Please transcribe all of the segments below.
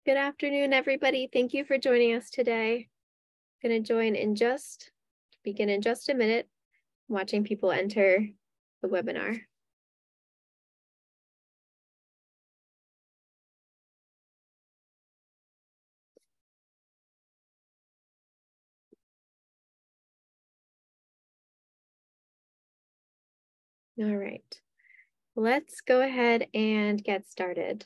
Good afternoon, everybody. Thank you for joining us today. I'm going to begin in just a minute, watching people enter the webinar. All right, let's go ahead and get started.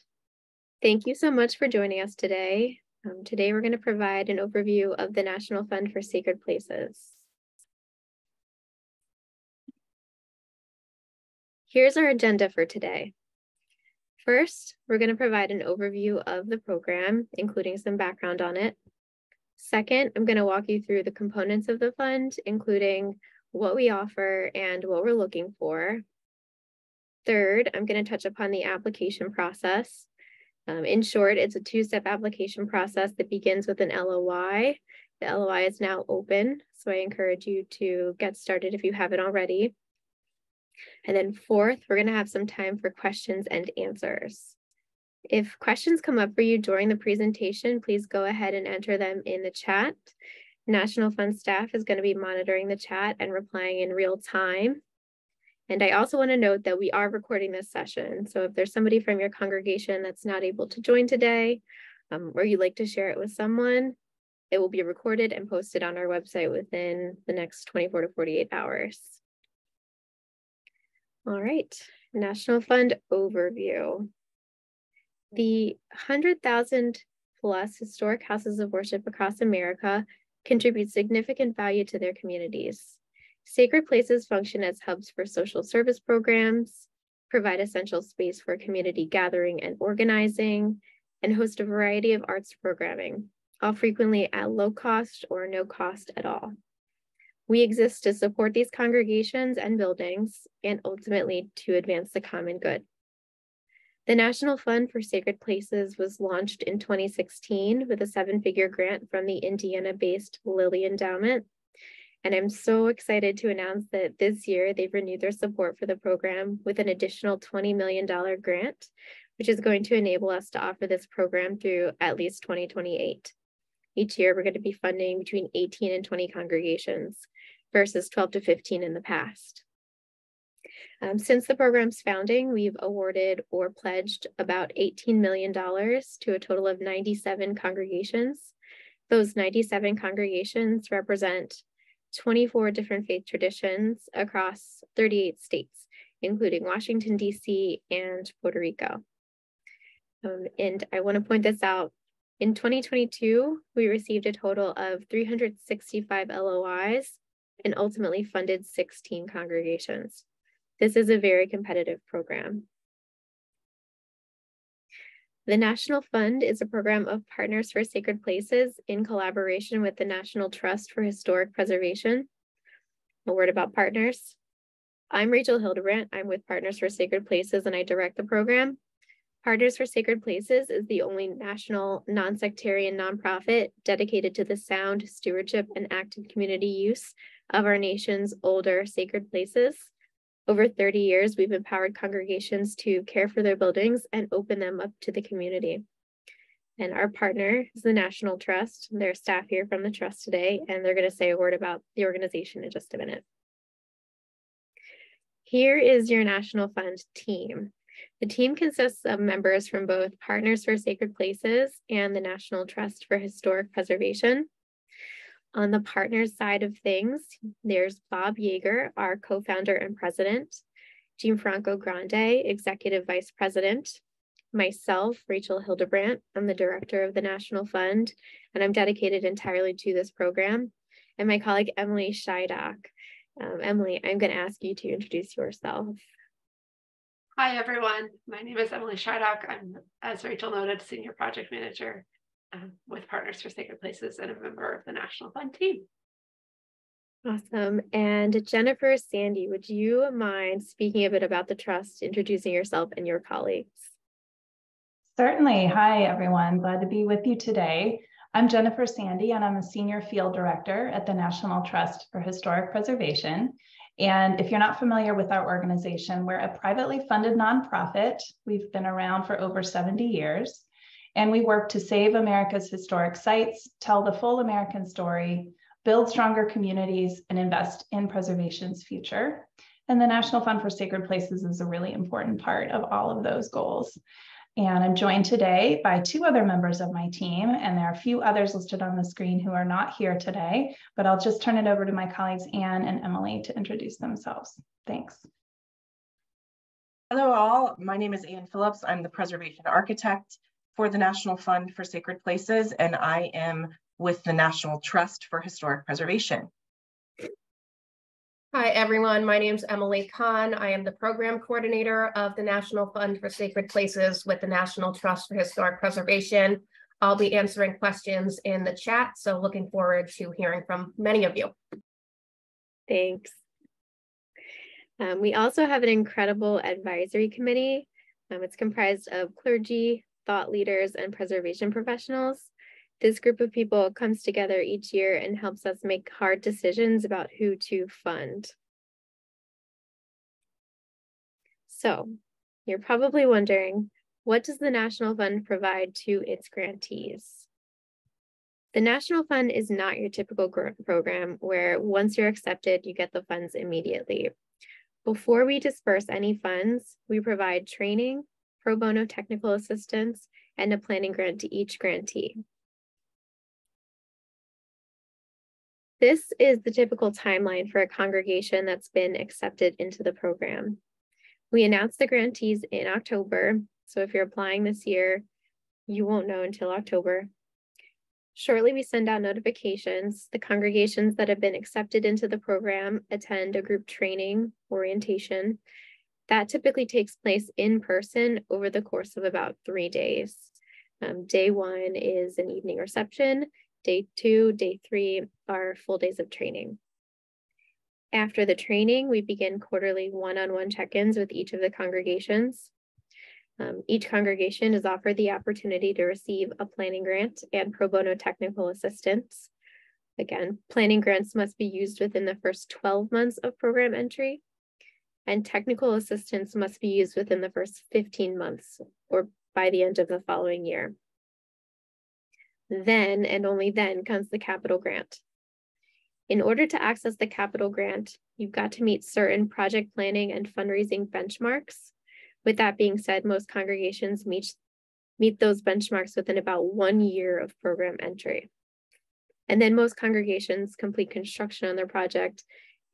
Thank you so much for joining us today. Today, we're going to provide an overview of the National Fund for Sacred Places. Here's our agenda for today. First, we're going to provide an overview of the program, including some background on it. Second, I'm going to walk you through the components of the fund, including what we offer and what we're looking for. Third, I'm going to touch upon the application process. In short, it's a two-step application process that begins with an LOI. The LOI is now open, so I encourage you to get started if you haven't already. And then fourth, we're going to have some time for questions and answers. If questions come up for you during the presentation, please go ahead and enter them in the chat. National Fund staff is going to be monitoring the chat and replying in real time. And I also want to note that we are recording this session. So if there's somebody from your congregation that's not able to join today, or you'd like to share it with someone, it will be recorded and posted on our website within the next 24 to 48 hours. All right, National Fund overview. The 100,000 plus historic houses of worship across America contribute significant value to their communities. Sacred places function as hubs for social service programs, provide essential space for community gathering and organizing, and host a variety of arts programming, all frequently at low cost or no cost at all. We exist to support these congregations and buildings and ultimately to advance the common good. The National Fund for Sacred Places was launched in 2016 with a 7-figure grant from the Indiana-based Lilly Endowment. And I'm so excited to announce that this year they've renewed their support for the program with an additional $20 million grant, which is going to enable us to offer this program through at least 2028. Each year, we're going to be funding between 18 and 20 congregations versus 12 to 15 in the past. Since the program's founding, we've awarded or pledged about $18 million to a total of 97 congregations. Those 97 congregations represent 24 different faith traditions across 38 states, including Washington, D.C. and Puerto Rico. And I want to point this out. In 2022, we received a total of 365 LOIs and ultimately funded 16 congregations. This is a very competitive program. The National Fund is a program of Partners for Sacred Places in collaboration with the National Trust for Historic Preservation. A word about partners. I'm Rachel Hildebrandt. I'm with Partners for Sacred Places and I direct the program. Partners for Sacred Places is the only national non-sectarian nonprofit dedicated to the sound, stewardship, and active community use of our nation's older sacred places. Over 30 years, we've empowered congregations to care for their buildings and open them up to the community. And our partner is the National Trust. There's staff here from the Trust today, and they're going to say a word about the organization in just a minute. Here is your National Fund team. The team consists of members from both Partners for Sacred Places and the National Trust for Historic Preservation. On the partners side of things, there's Bob Yeager, our co-founder and president, Gianfranco Grande, executive vice president, myself, Rachel Hildebrandt, I'm the director of the National Fund, and I'm dedicated entirely to this program, and my colleague, Emily Scheidak. Emily, I'm going to ask you to introduce yourself. Hi, everyone. My name is Emily Scheidak. I'm, as Rachel noted, senior project manager with Partners for Sacred Places and a member of the National Fund team. Awesome. And Jennifer Sandy, would you mind speaking a bit about the Trust, introducing yourself and your colleagues? Certainly. Hi, everyone. Glad to be with you today. I'm Jennifer Sandy, and I'm a senior field director at the National Trust for Historic Preservation. And if you're not familiar with our organization, we're a privately funded nonprofit. We've been around for over 70 years. And we work to save America's historic sites, tell the full American story, build stronger communities, and invest in preservation's future. And the National Fund for Sacred Places is a really important part of all of those goals. And I'm joined today by two other members of my team, and there are a few others listed on the screen who are not here today, but I'll just turn it over to my colleagues, Anne and Emily, to introduce themselves. Thanks. Hello all, my name is Anne Phillips. I'm the Preservation Architect for the National Fund for Sacred Places, and I am with the National Trust for Historic Preservation. Hi everyone, my name is Emily Kahn. I am the Program Coordinator of the National Fund for Sacred Places with the National Trust for Historic Preservation. I'll be answering questions in the chat, so looking forward to hearing from many of you. Thanks. We also have an incredible advisory committee. It's comprised of clergy, thought leaders, and preservation professionals. This group of people comes together each year and helps us make hard decisions about who to fund. So, you're probably wondering, what does the National Fund provide to its grantees? The National Fund is not your typical program where once you're accepted, you get the funds immediately. Before we disperse any funds, we provide training, pro bono technical assistance, and a planning grant to each grantee. This is the typical timeline for a congregation that's been accepted into the program. We announce the grantees in October, so if you're applying this year, you won't know until October. Shortly, we send out notifications. The congregations that have been accepted into the program attend a group training orientation. That typically takes place in person over the course of about 3 days. Day 1 is an evening reception. Day 2, day 3 are full days of training. After the training, we begin quarterly one-on-one check-ins with each of the congregations. Each congregation is offered the opportunity to receive a planning grant and pro bono technical assistance. Again, planning grants must be used within the first 12 months of program entry, and technical assistance must be used within the first 15 months or by the end of the following year. Then, and only then, comes the capital grant. In order to access the capital grant, you've got to meet certain project planning and fundraising benchmarks. With that being said, most congregations meet those benchmarks within about 1 year of program entry. And then most congregations complete construction on their project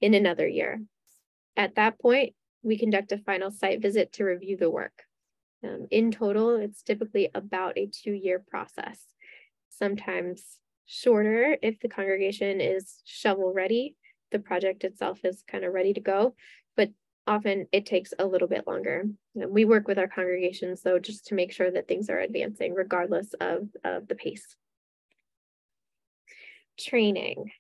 in another year. At that point, we conduct a final site visit to review the work. In total, it's typically about a 2-year process. Sometimes shorter if the congregation is shovel ready, the project itself is kind of ready to go, but often it takes a little bit longer. We work with our congregations though, just to make sure that things are advancing regardless of the pace. Training.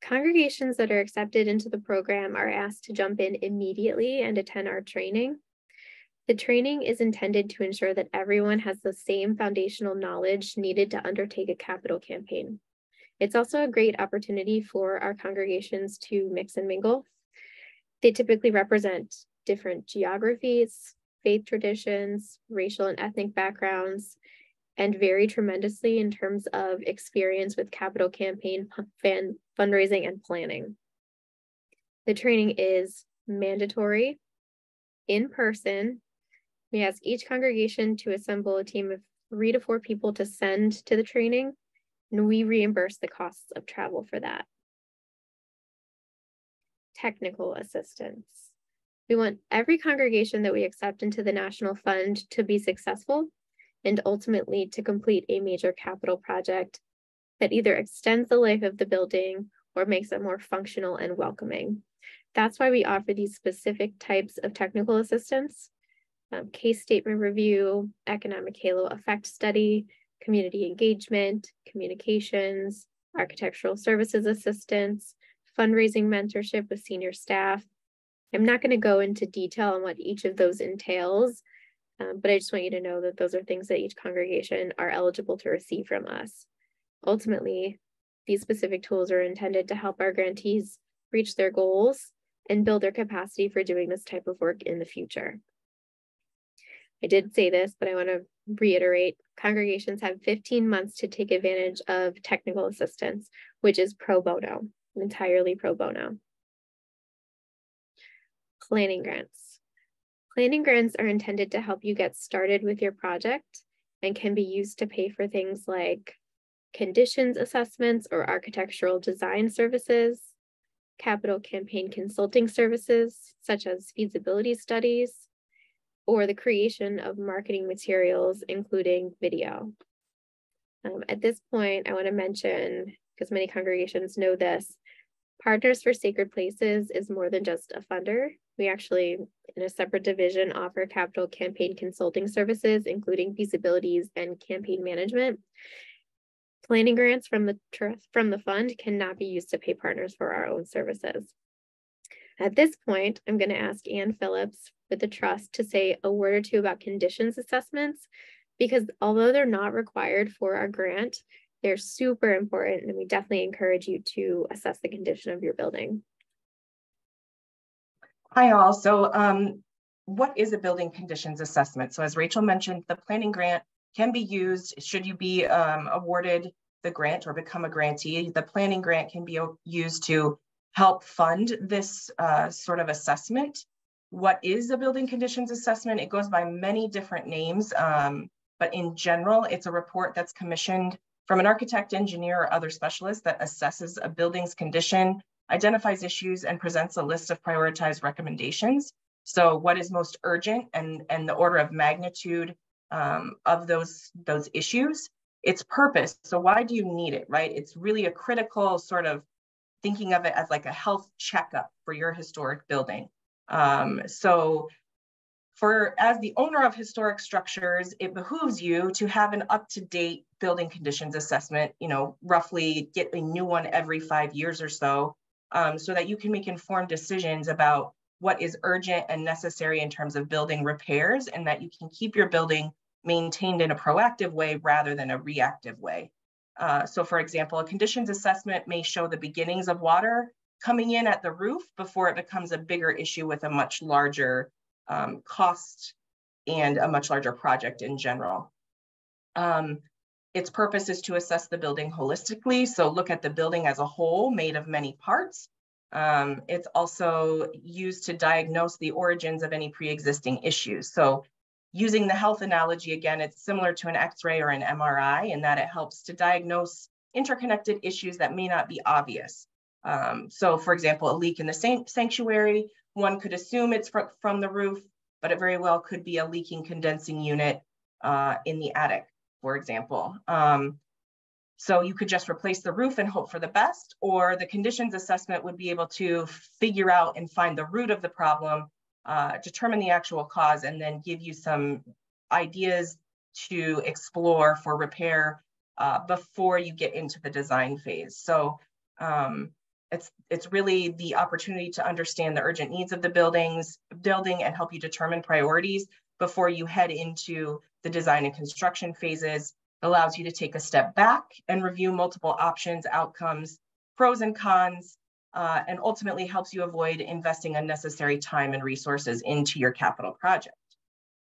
Congregations that are accepted into the program are asked to jump in immediately and attend our training. The training is intended to ensure that everyone has the same foundational knowledge needed to undertake a capital campaign. It's also a great opportunity for our congregations to mix and mingle. They typically represent different geographies, faith traditions, racial and ethnic backgrounds, and vary tremendously in terms of experience with capital campaign fundraising and planning. The training is mandatory, in person. We ask each congregation to assemble a team of 3 to 4 people to send to the training, and we reimburse the costs of travel for that. Technical assistance. We want every congregation that we accept into the National Fund to be successful and ultimately to complete a major capital project that either extends the life of the building or makes it more functional and welcoming. That's why we offer these specific types of technical assistance. Case statement review, economic halo effect study, community engagement, communications, architectural services assistance, fundraising mentorship with senior staff. I'm not going to go into detail on what each of those entails, but I just want you to know that those are things that each congregation are eligible to receive from us. Ultimately, these specific tools are intended to help our grantees reach their goals and build their capacity for doing this type of work in the future. I did say this, but I want to reiterate, congregations have 15 months to take advantage of technical assistance, which is pro bono, entirely pro bono. Planning grants. Planning grants are intended to help you get started with your project and can be used to pay for things like conditions assessments or architectural design services, capital campaign consulting services, such as feasibility studies, or the creation of marketing materials, including video. At this point, I want to mention, because many congregations know this, Partners for Sacred Places is more than just a funder. We actually, in a separate division, offer capital campaign consulting services, including feasibilities and campaign management. Planning grants from the fund cannot be used to pay partners for our own services. At this point, I'm going to ask Ann Phillips with the trust to say a word or two about conditions assessments, because although they're not required for our grant, they're super important, and we definitely encourage you to assess the condition of your building. Hi all. So what is a building conditions assessment? So as Rachel mentioned, the planning grant can be used should you be awarded the grant or become a grantee. The planning grant can be used to help fund this sort of assessment. What is a building conditions assessment? It goes by many different names, but in general, it's a report that's commissioned from an architect, engineer, or other specialist that assesses a building's condition, identifies issues, and presents a list of prioritized recommendations. So what is most urgent and the order of magnitude of those issues, its purpose. So why do you need it, right? It's really a critical sort of thinking of it as like a health checkup for your historic building. As the owner of historic structures, it behooves you to have an up-to-date building conditions assessment, roughly get a new one every 5 years or so that you can make informed decisions about what is urgent and necessary in terms of building repairs, and that you can keep your building maintained in a proactive way rather than a reactive way. So for example, a conditions assessment may show the beginnings of water coming in at the roof before it becomes a bigger issue with a much larger cost and a much larger project in general. Its purpose is to assess the building holistically. So look at the building as a whole made of many parts. It's also used to diagnose the origins of any pre-existing issues. So using the health analogy, again, it's similar to an X-ray or an MRI in that it helps to diagnose interconnected issues that may not be obvious. So for example, a leak in the sanctuary, one could assume it's from the roof, but it very well could be a leaking condensing unit in the attic, for example. So you could just replace the roof and hope for the best, or the conditions assessment would be able to figure out and find the root of the problem, determine the actual cause, and then give you some ideas to explore for repair before you get into the design phase. So it's really the opportunity to understand the urgent needs of the building and help you determine priorities before you head into the design and construction phases. It allows you to take a step back and review multiple options, outcomes, pros and cons, and ultimately helps you avoid investing unnecessary time and resources into your capital project.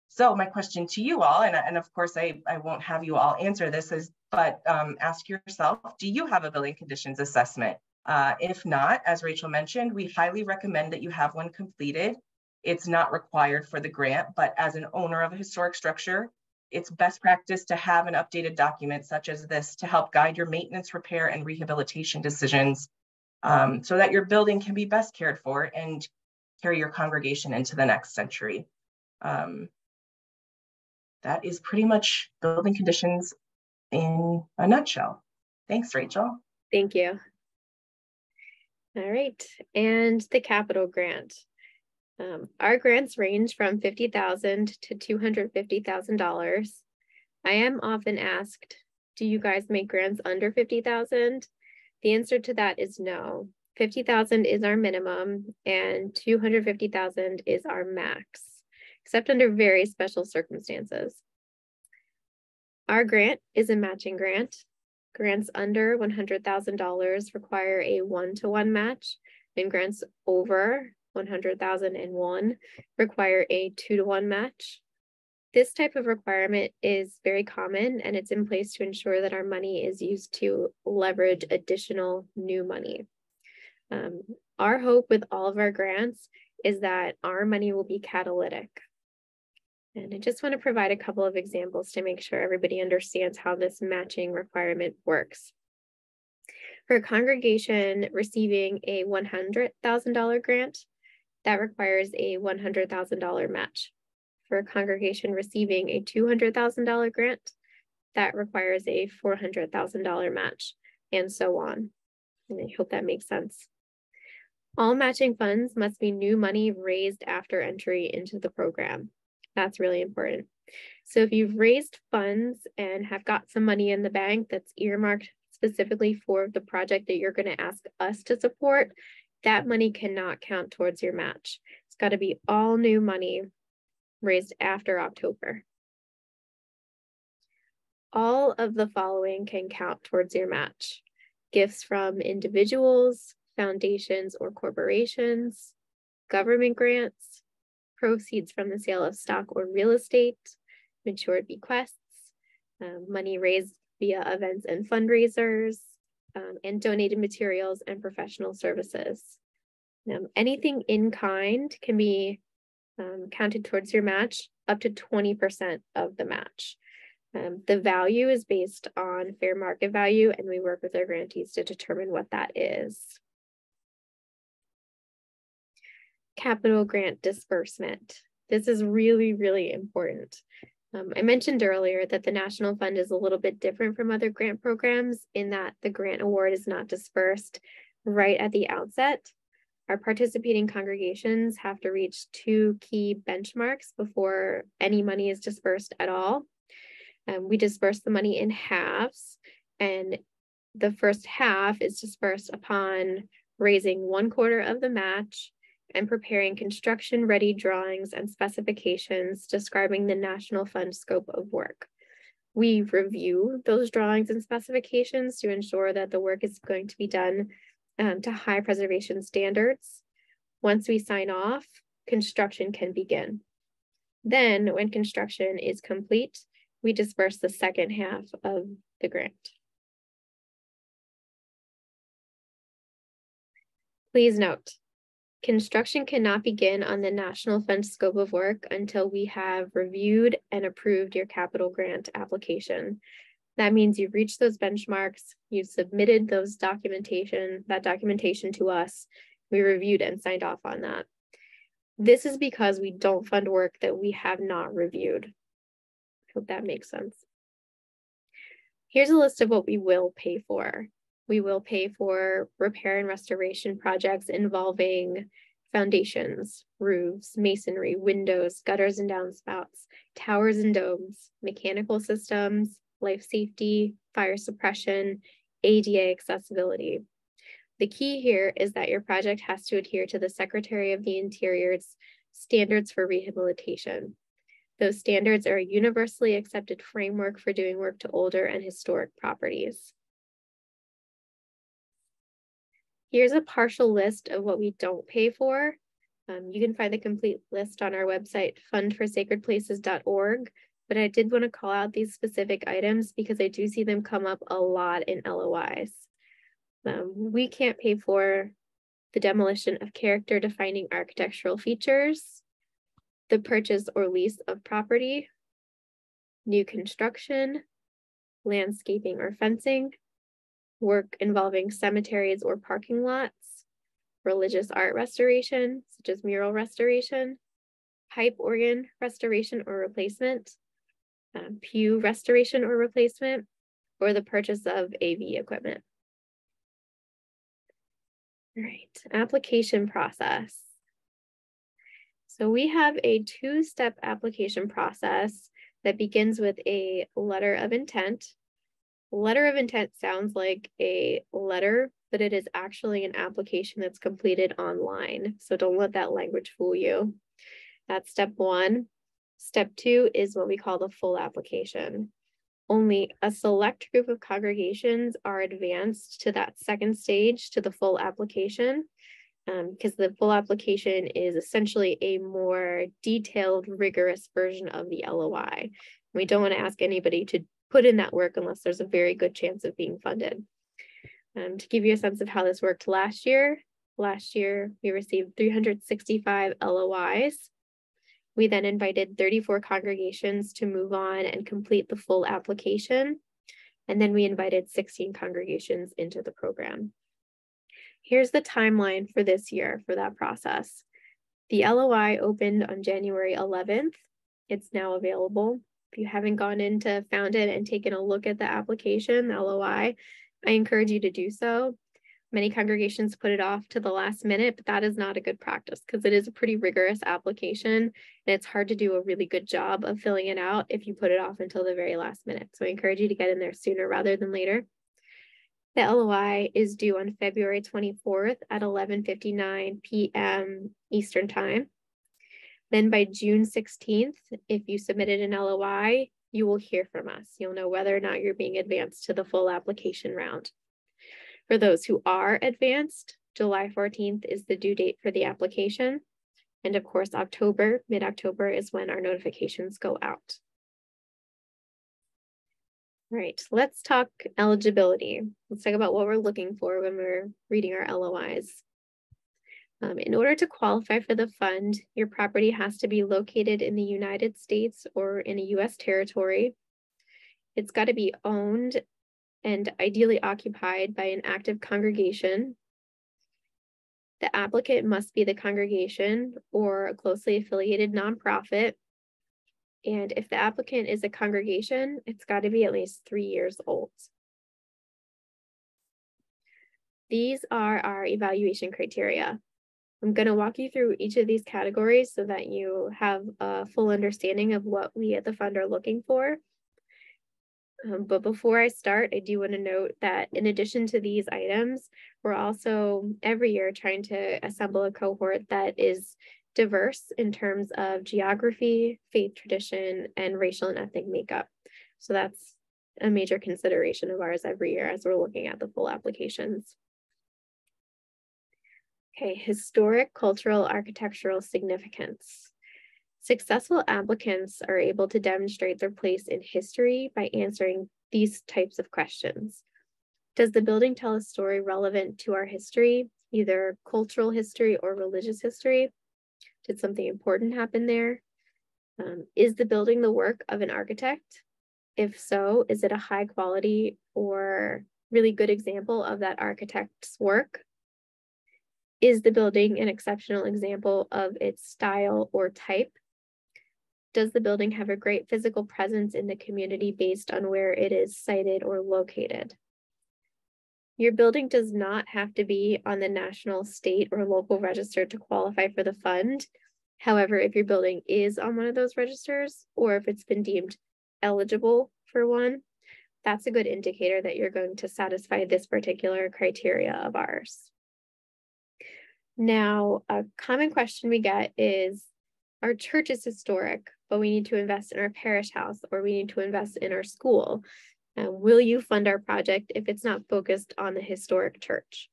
So my question to you all, and of course I won't have you all answer this, but ask yourself, do you have a building conditions assessment? If not, as Rachel mentioned, we highly recommend that you have one completed. It's not required for the grant, but as an owner of a historic structure, it's best practice to have an updated document such as this to help guide your maintenance, repair, and rehabilitation decisions so that your building can be best cared for and carry your congregation into the next century. That is pretty much building conditions in a nutshell. Thanks, Rachel. Thank you. All right, and the capital grant. Our grants range from $50,000 to $250,000. I am often asked, do you guys make grants under $50,000? The answer to that is no. $50,000 is our minimum and $250,000 is our max, except under very special circumstances. Our grant is a matching grant. Grants under $100,000 require a 1-to-1 match, and grants over $100,001 require a 2-to-1 match. This type of requirement is very common, and it's in place to ensure that our money is used to leverage additional new money. Our hope with all of our grants is that our money will be catalytic. And I just want to provide a couple of examples to make sure everybody understands how this matching requirement works. For a congregation receiving a $100,000 grant, that requires a $100,000 match. For a congregation receiving a $200,000 grant, that requires a $400,000 match, and so on. And I hope that makes sense. All matching funds must be new money raised after entry into the program. That's really important. So if you've raised funds and have got some money in the bank that's earmarked specifically for the project that you're going to ask us to support, that money cannot count towards your match. It's got to be all new money raised after October. All of the following can count towards your match: gifts from individuals, foundations or corporations, government grants, proceeds from the sale of stock or real estate, matured bequests, money raised via events and fundraisers, and donated materials and professional services. Anything in kind can be counted towards your match up to 20% of the match. The value is based on fair market value, and we work with our grantees to determine what that is. Capital grant disbursement. This is really, really important. I mentioned earlier that the National Fund is a little bit different from other grant programs in that the grant award is not dispersed right at the outset. Our participating congregations have to reach 2 key benchmarks before any money is dispersed at all. We disperse the money in halves, and the first half is dispersed upon raising 1/4 of the match and preparing construction-ready drawings and specifications describing the National Fund scope of work. We review those drawings and specifications to ensure that the work is going to be done to high preservation standards. Once we sign off, construction can begin. Then, when construction is complete, we disperse the second half of the grant. Please note, construction cannot begin on the National Fund scope of work until we have reviewed and approved your capital grant application. That means you've reached those benchmarks, you've submitted that documentation to us, we reviewed and signed off on that. This is because we don't fund work that we have not reviewed. I hope that makes sense. Here's a list of what we will pay for. We will pay for repair and restoration projects involving foundations, roofs, masonry, windows, gutters and downspouts, towers and domes, mechanical systems, life safety, fire suppression, ADA accessibility. The key here is that your project has to adhere to the Secretary of the Interior's standards for rehabilitation. Those standards are a universally accepted framework for doing work to older and historic properties. Here's a partial list of what we don't pay for. You can find the complete list on our website, fundforsacredplaces.org, but I did want to call out these specific items because I do see them come up a lot in LOIs. We can't pay for the demolition of character-defining architectural features, the purchase or lease of property, new construction, landscaping or fencing, work involving cemeteries or parking lots, religious art restoration, such as mural restoration, pipe organ restoration or replacement, pew restoration or replacement, or the purchase of AV equipment. All right, application process. So we have a 2-step application process that begins with a letter of intent. Letter of intent sounds like a letter, but it is actually an application that's completed online. So don't let that language fool you. That's step 1. Step 2 is what we call the full application. Only a select group of congregations are advanced to that second stage, to the full application. because the full application is essentially a more detailed, rigorous version of the LOI. We don't want to ask anybody to put in that work unless there's a very good chance of being funded. To give you a sense of how this worked last year we received 365 LOIs. We then invited 34 congregations to move on and complete the full application. And then we invited 16 congregations into the program. Here's the timeline for this year for that process. The LOI opened on January 11th. It's now available. If you haven't gone into Founded and taken a look at the application, the LOI, I encourage you to do so. Many congregations put it off to the last minute, but that is not a good practice because it is a pretty rigorous application and it's hard to do a really good job of filling it out if you put it off until the very last minute. So I encourage you to get in there sooner rather than later. The LOI is due on February 24th at 11:59 p.m. Eastern Time. Then by June 16th, if you submitted an LOI, you will hear from us. You'll know whether or not you're being advanced to the full application round. For those who are advanced, July 14th is the due date for the application. And of course, mid-October is when our notifications go out. All right, let's talk eligibility. Let's talk about what we're looking for when we're reading our LOIs. In order to qualify for the fund, your property has to be located in the United States or in a US territory. It's got to be owned and ideally occupied by an active congregation. The applicant must be the congregation or a closely affiliated nonprofit. And if the applicant is a congregation, it's got to be at least 3 years old. These are our evaluation criteria. I'm going to walk you through each of these categories so that you have a full understanding of what we at the fund are looking for. But before I start, I do want to note that in addition to these items, we're also every year trying to assemble a cohort that is diverse in terms of geography, faith tradition, and racial and ethnic makeup. So that's a major consideration of ours every year as we're looking at the full applications. Okay, historic, cultural, architectural significance. Successful applicants are able to demonstrate their place in history by answering these types of questions. Does the building tell a story relevant to our history, either cultural history or religious history? Did something important happen there? Is the building the work of an architect? If so, is it a high quality or really good example of that architect's work? Is the building an exceptional example of its style or type? Does the building have a great physical presence in the community based on where it is sited or located? Your building does not have to be on the national, state, or local register to qualify for the fund. However, if your building is on one of those registers, or if it's been deemed eligible for one, that's a good indicator that you're going to satisfy this particular criteria of ours. Now, a common question we get is, our church is historic, but we need to invest in our parish house, or we need to invest in our school. Will you fund our project if it's not focused on the historic church?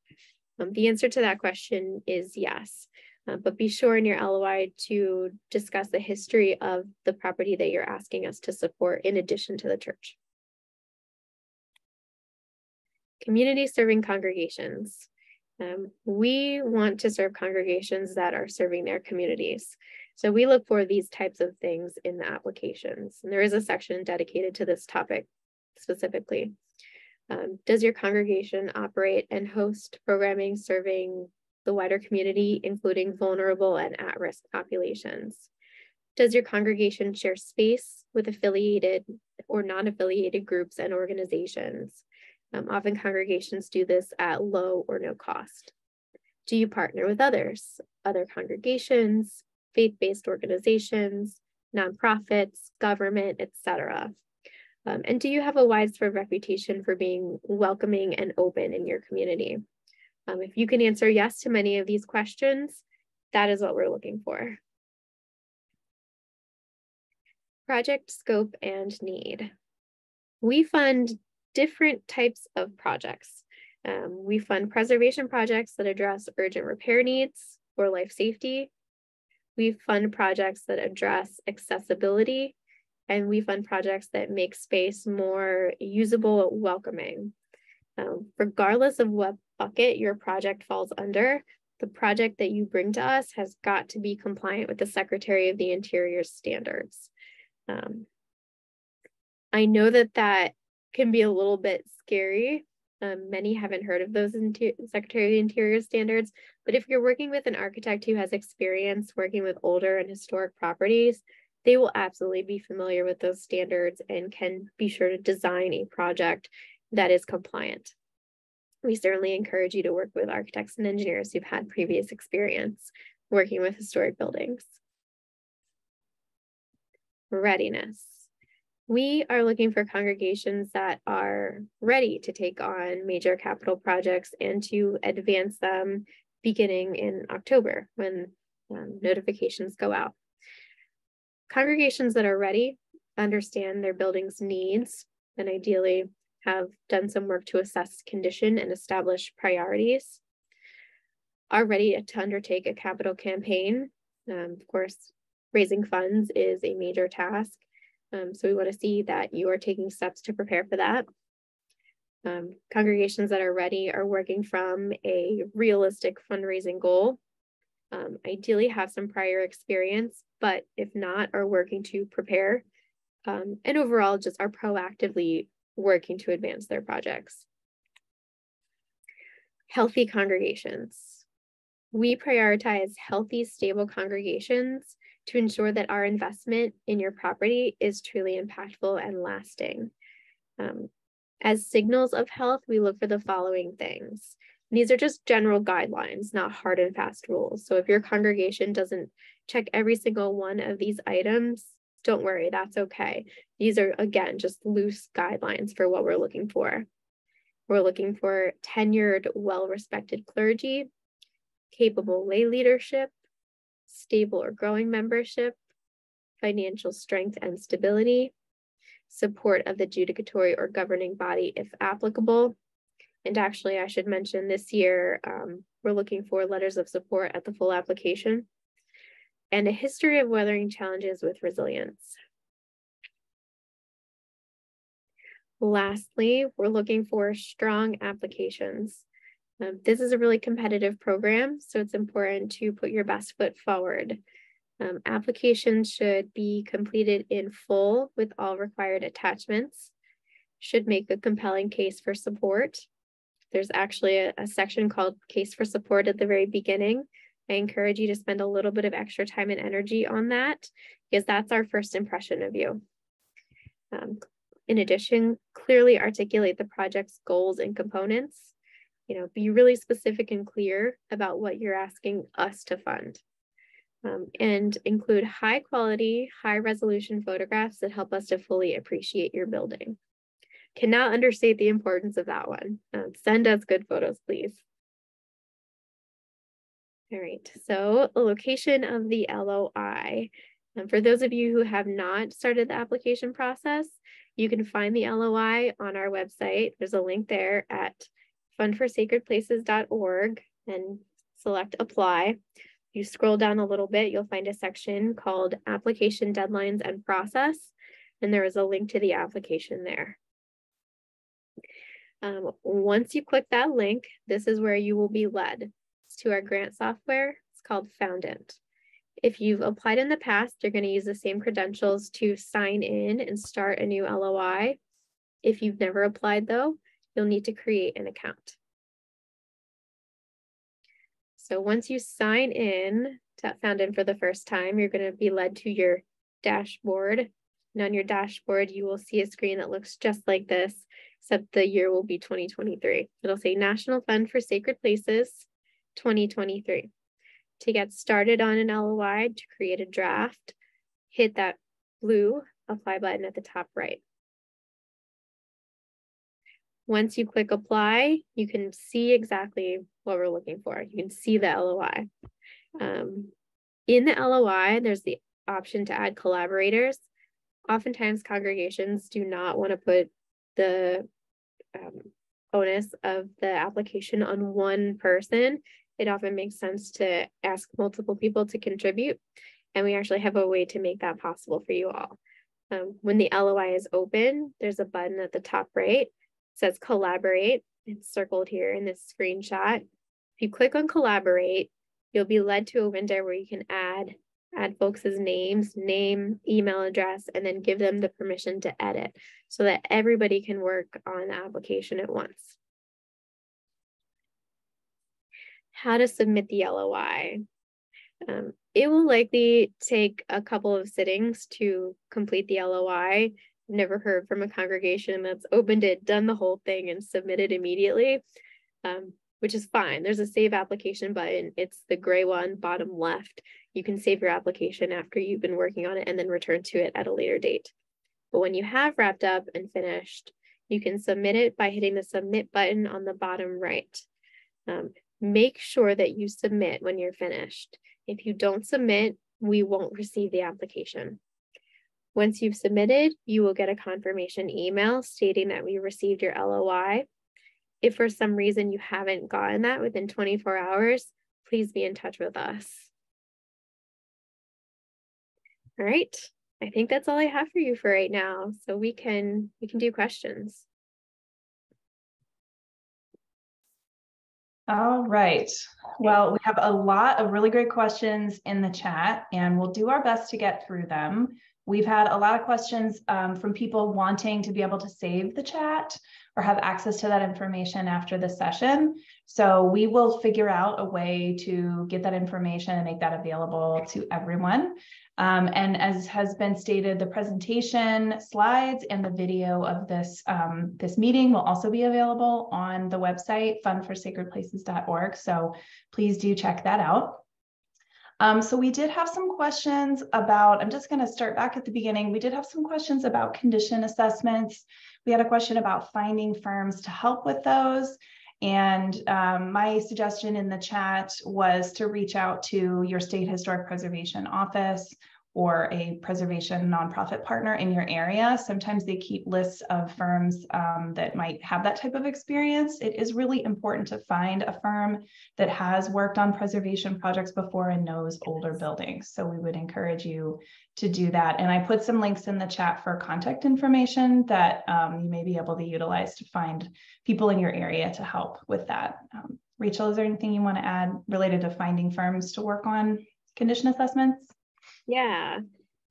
The answer to that question is yes, but be sure in your LOI to discuss the history of the property that you're asking us to support in addition to the church. Community serving congregations. We want to serve congregations that are serving their communities. So we look for these types of things in the applications. And there is a section dedicated to this topic specifically. Does your congregation operate and host programming serving the wider community, including vulnerable and at-risk populations? Does your congregation share space with affiliated or non-affiliated groups and organizations? Often congregations do this at low or no cost. Do you partner with others, other congregations, faith-based organizations, nonprofits, government, etc.? And do you have a widespread reputation for being welcoming and open in your community? If you can answer yes to many of these questions, that is what we're looking for. Project scope and need. We fund different types of projects. We fund preservation projects that address urgent repair needs or life safety. We fund projects that address accessibility, and we fund projects that make space more usable, welcoming. Regardless of what bucket your project falls under, the project that you bring to us has got to be compliant with the Secretary of the Interior standards. I know that can be a little bit scary. Many haven't heard of those Secretary of the Interior standards, but if you're working with an architect who has experience working with older and historic properties, they will absolutely be familiar with those standards and can be sure to design a project that is compliant. We certainly encourage you to work with architects and engineers who've had previous experience working with historic buildings. Readiness. We are looking for congregations that are ready to take on major capital projects and to advance them beginning in October when notifications go out. Congregations that are ready understand their building's needs and ideally have done some work to assess condition and establish priorities, are ready to undertake a capital campaign. Of course, raising funds is a major task. So we want to see that you are taking steps to prepare for that. Congregations that are ready are working from a realistic fundraising goal. Ideally have some prior experience, but if not, are working to prepare. And overall, just are proactively working to advance their projects. Healthy congregations. We prioritize healthy, stable congregations to ensure that our investment in your property is truly impactful and lasting. As signals of health, we look for the following things. And these are just general guidelines, not hard and fast rules. So if your congregation doesn't check every single one of these items, don't worry, that's okay. These are, again, just loose guidelines for what we're looking for. We're looking for tenured, well-respected clergy, capable lay leadership, stable or growing membership, financial strength and stability, support of the judicatory or governing body if applicable. And actually, I should mention this year, we're looking for letters of support at the full application, and a history of weathering challenges with resilience. Lastly, we're looking for strong applications. This is a really competitive program, so it's important to put your best foot forward. Applications should be completed in full with all required attachments, should make a compelling case for support. There's actually a section called Case for Support at the very beginning. I encourage you to spend a little bit of extra time and energy on that because that's our first impression of you. In addition, clearly articulate the project's goals and components. Be really specific and clear about what you're asking us to fund. And include high quality, high resolution photographs that help us to fully appreciate your building. Cannot understate the importance of that one. Send us good photos, please. All right, so the location of the LOI. For those of you who have not started the application process, you can find the LOI on our website. There's a link there at fundforsacredplaces.org and select apply. You scroll down a little bit, you'll find a section called Application Deadlines and Process, and there is a link to the application there. Once you click that link, this is where you will be led to our grant software. It's called Foundant. If you've applied in the past, you're going to use the same credentials to sign in and start a new LOI. If you've never applied though, you'll need to create an account. So once you sign in to Foundant for the first time, you're going to be led to your dashboard. And on your dashboard, you will see a screen that looks just like this, except the year will be 2023. It'll say National Fund for Sacred Places 2023. To get started on an LOI, to create a draft, hit that blue apply button at the top right. Once you click apply, you can see exactly what we're looking for. You can see the LOI. In the LOI, there's the option to add collaborators. Oftentimes, congregations do not want to put the onus of the application on one person, it often makes sense to ask multiple people to contribute. And we actually have a way to make that possible for you all. When the LOI is open, there's a button at the top right. It says collaborate. It's circled here in this screenshot. If you click on collaborate, you'll be led to a window where you can add folks' names, name, email address, and then give them the permission to edit so that everybody can work on the application at once. How to submit the LOI. It will likely take a couple of sittings to complete the LOI. I've never heard from a congregation that's opened it, done the whole thing, and submitted immediately, which is fine. There's a save application button. It's the gray one, bottom left. You can save your application after you've been working on it and then return to it at a later date. But when you have wrapped up and finished, you can submit it by hitting the submit button on the bottom right. Make sure that you submit when you're finished. If you don't submit, we won't receive the application. Once you've submitted, you will get a confirmation email stating that we received your LOI. If for some reason you haven't gotten that within 24 hours, please be in touch with us. All right, I think that's all I have for you for right now. So we can do questions. All right. Well, we have a lot of really great questions in the chat, and we'll do our best to get through them. We've had a lot of questions from people wanting to be able to save the chat or have access to that information after the session. So we will figure out a way to get that information and make that available to everyone. And as has been stated, the presentation slides and the video of this, this meeting will also be available on the website, fundforsacredplaces.org. So please do check that out. So we did have some questions about, I'm just going to start back at the beginning. We did have some questions about condition assessments. We had a question about finding firms to help with those. And my suggestion in the chat was to reach out to your state historic preservation office or a preservation nonprofit partner in your area. Sometimes they keep lists of firms that might have that type of experience. It is really important to find a firm that has worked on preservation projects before and knows older buildings. So we would encourage you to do that. And I put some links in the chat for contact information that you may be able to utilize to find people in your area to help with that. Rachel, is there anything you want to add related to finding firms to work on condition assessments? Yeah,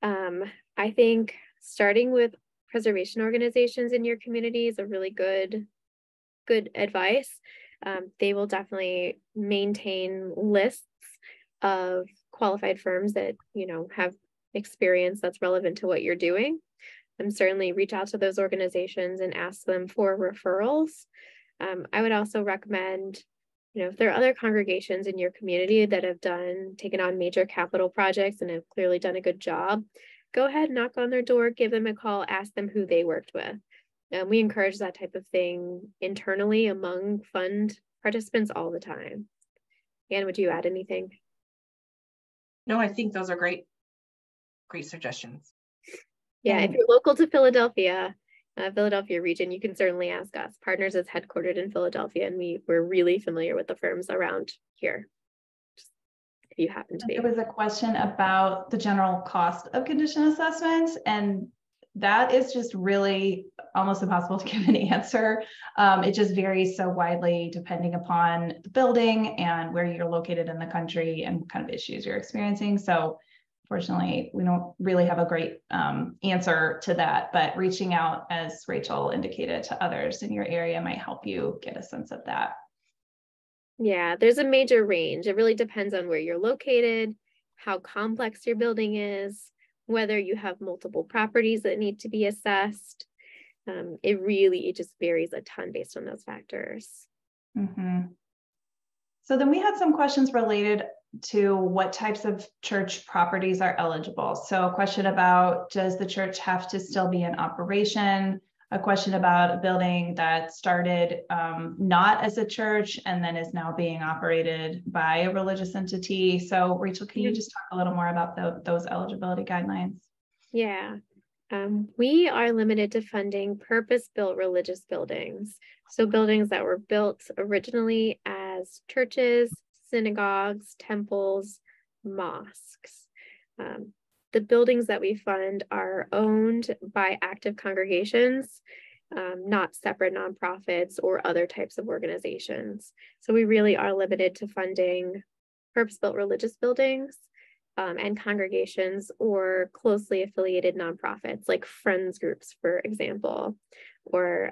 I think starting with preservation organizations in your community is a really good advice. They will definitely maintain lists of qualified firms that, you know, have experience that's relevant to what you're doing. And certainly reach out to those organizations and ask them for referrals. I would also recommend, you know, if there are other congregations in your community that have taken on major capital projects and have clearly done a good job, go ahead, knock on their door, give them a call, ask them who they worked with. We encourage that type of thing internally among fund participants all the time. Anne, would you add anything? No, I think those are great suggestions. Yeah, if you're local to Philadelphia region, you can certainly ask us. Partners is headquartered in Philadelphia, and we're really familiar with the firms around here, if you happen to be. There was a question about the general cost of condition assessments, and that is just really almost impossible to give an answer. It just varies so widely depending upon the building and where you're located in the country and what kind of issues you're experiencing. So fortunately, we don't really have a great answer to that, but reaching out, as Rachel indicated, to others in your area might help you get a sense of that. Yeah, there's a major range. It really depends on where you're located, how complex your building is, whether you have multiple properties that need to be assessed. It just varies a ton based on those factors. Mm-hmm. So then we had some questions related to what types of church properties are eligible. So a question about, does the church have to still be in operation? A question about a building that started not as a church and then is now being operated by a religious entity. So Rachel, can you just talk a little more about those eligibility guidelines? Yeah, We are limited to funding purpose-built religious buildings. So buildings that were built originally as churches, synagogues, temples, mosques. The buildings that we fund are owned by active congregations, not separate nonprofits or other types of organizations. So we really are limited to funding purpose-built religious buildings and congregations or closely affiliated nonprofits like Friends groups, for example, or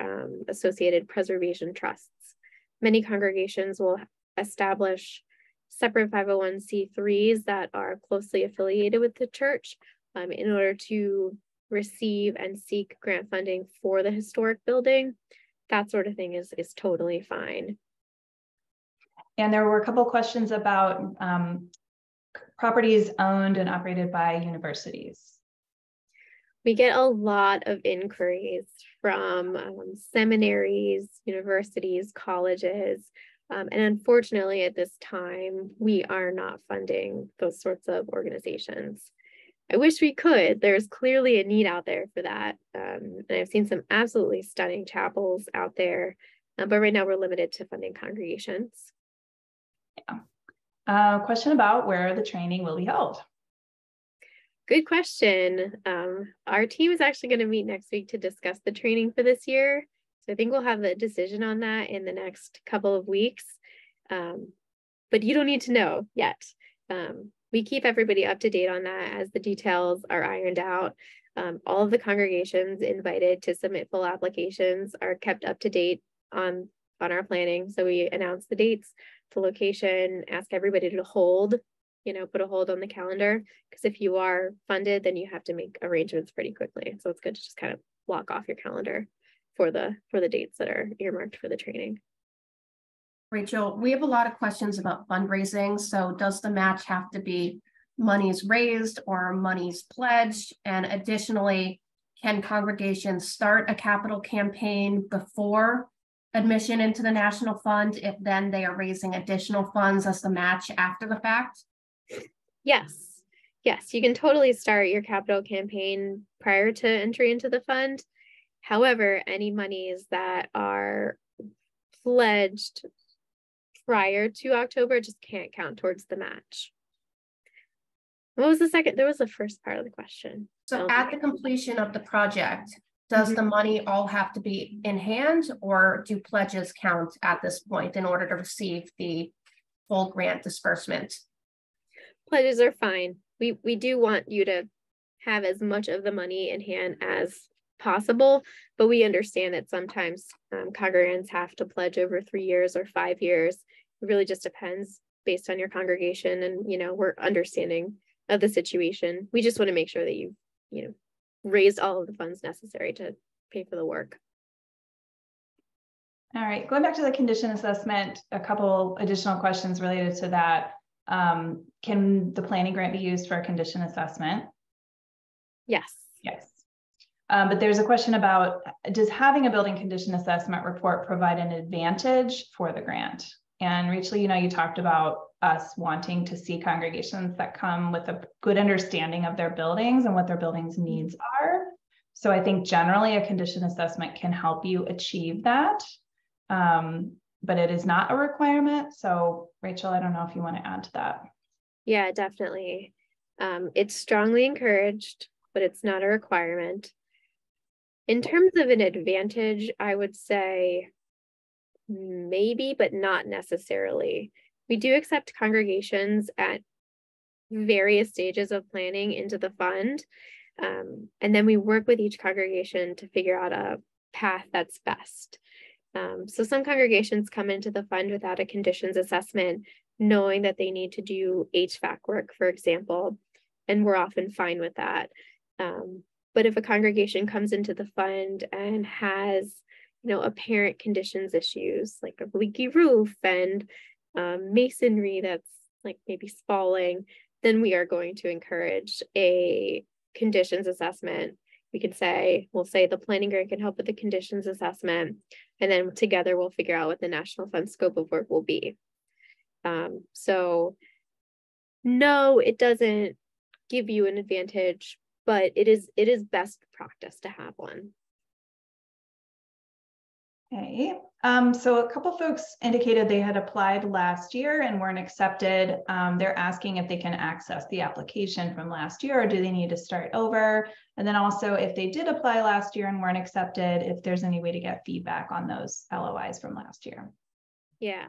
associated preservation trusts. Many congregations will establish separate 501c3s that are closely affiliated with the church in order to receive and seek grant funding for the historic building. That sort of thing is totally fine. And there were a couple questions about properties owned and operated by universities. We get a lot of inquiries from seminaries, universities, colleges, and unfortunately at this time, we are not funding those sorts of organizations. I wish we could. There's clearly a need out there for that. And I've seen some absolutely stunning chapels out there, but right now we're limited to funding congregations. Yeah. Question about where the training will be held. Good question. Our team is actually going to meet next week to discuss the training for this year. So I think we'll have a decision on that in the next couple of weeks. But you don't need to know yet. We keep everybody up to date on that as the details are ironed out. All of the congregations invited to submit full applications are kept up to date on our planning. So we announce the dates, the location, ask everybody to hold, put a hold on the calendar, because if you are funded, then you have to make arrangements pretty quickly. So it's good to just kind of block off your calendar for the dates that are earmarked for the training. Rachel, we have a lot of questions about fundraising. So does the match have to be monies raised or monies pledged? And additionally, can congregations start a capital campaign before admission into the National Fund if then they are raising additional funds as the match after the fact? Yes, you can totally start your capital campaign prior to entry into the fund. However, any monies that are pledged prior to October just can't count towards the match. What was the second? There was the first part of the question. So at the completion of the project, does the money all have to be in hand, or do pledges count at this point in order to receive the full grant disbursement? Pledges are fine. We do want you to have as much of the money in hand as possible, but we understand that sometimes congregants have to pledge over 3 years or 5 years. It really just depends based on your congregation, and we're understanding of the situation. We just want to make sure that you raised all of the funds necessary to pay for the work. All right, going back to the condition assessment, a couple additional questions related to that. Can the planning grant be used for a condition assessment? Yes. Yes. But there's a question about, does having a building condition assessment report provide an advantage for the grant? And Rachel, you talked about us wanting to see congregations that come with a good understanding of their buildings and what their buildings' needs are. So I think generally a condition assessment can help you achieve that, but it is not a requirement. So Rachel, I don't know if you want to add to that. Yeah, definitely. It's strongly encouraged, but it's not a requirement. In terms of an advantage, I would say maybe, but not necessarily. We do accept congregations at various stages of planning into the fund. And then we work with each congregation to figure out a path that's best. So some congregations come into the fund without a conditions assessment, knowing that they need to do HVAC work, for example, and we're often fine with that. But if a congregation comes into the fund and has, apparent conditions issues like a leaky roof and masonry that's like maybe spalling, then we are going to encourage a conditions assessment. We'll say the planning grant can help with the conditions assessment, and then together we'll figure out what the National Fund scope of work will be. So no, it doesn't give you an advantage, but it is best practice to have one. Okay, so a couple folks indicated they had applied last year and weren't accepted. They're asking if they can access the application from last year, or do they need to start over? And then also, if they did apply last year and weren't accepted, if there's any way to get feedback on those LOIs from last year. Yeah.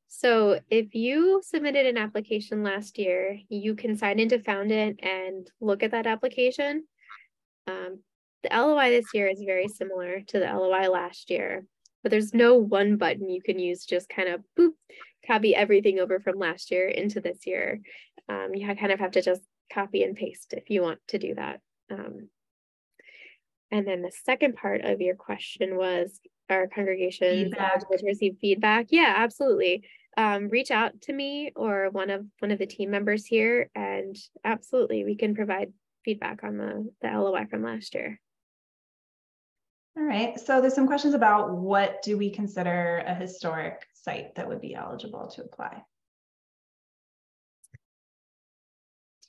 So if you submitted an application last year, you can sign into Foundant and look at that application. The LOI this year is very similar to the LOI last year, but there's no one button you can use, just kind of boop, copy everything over from last year into this year. You kind of have to just copy and paste if you want to do that. And then the second part of your question was, our congregation eligible to receive feedback? Yeah, absolutely. Reach out to me or one of the team members here, and absolutely we can provide feedback on the LOI from last year. All right, so there's some questions about what do we consider a historic site that would be eligible to apply?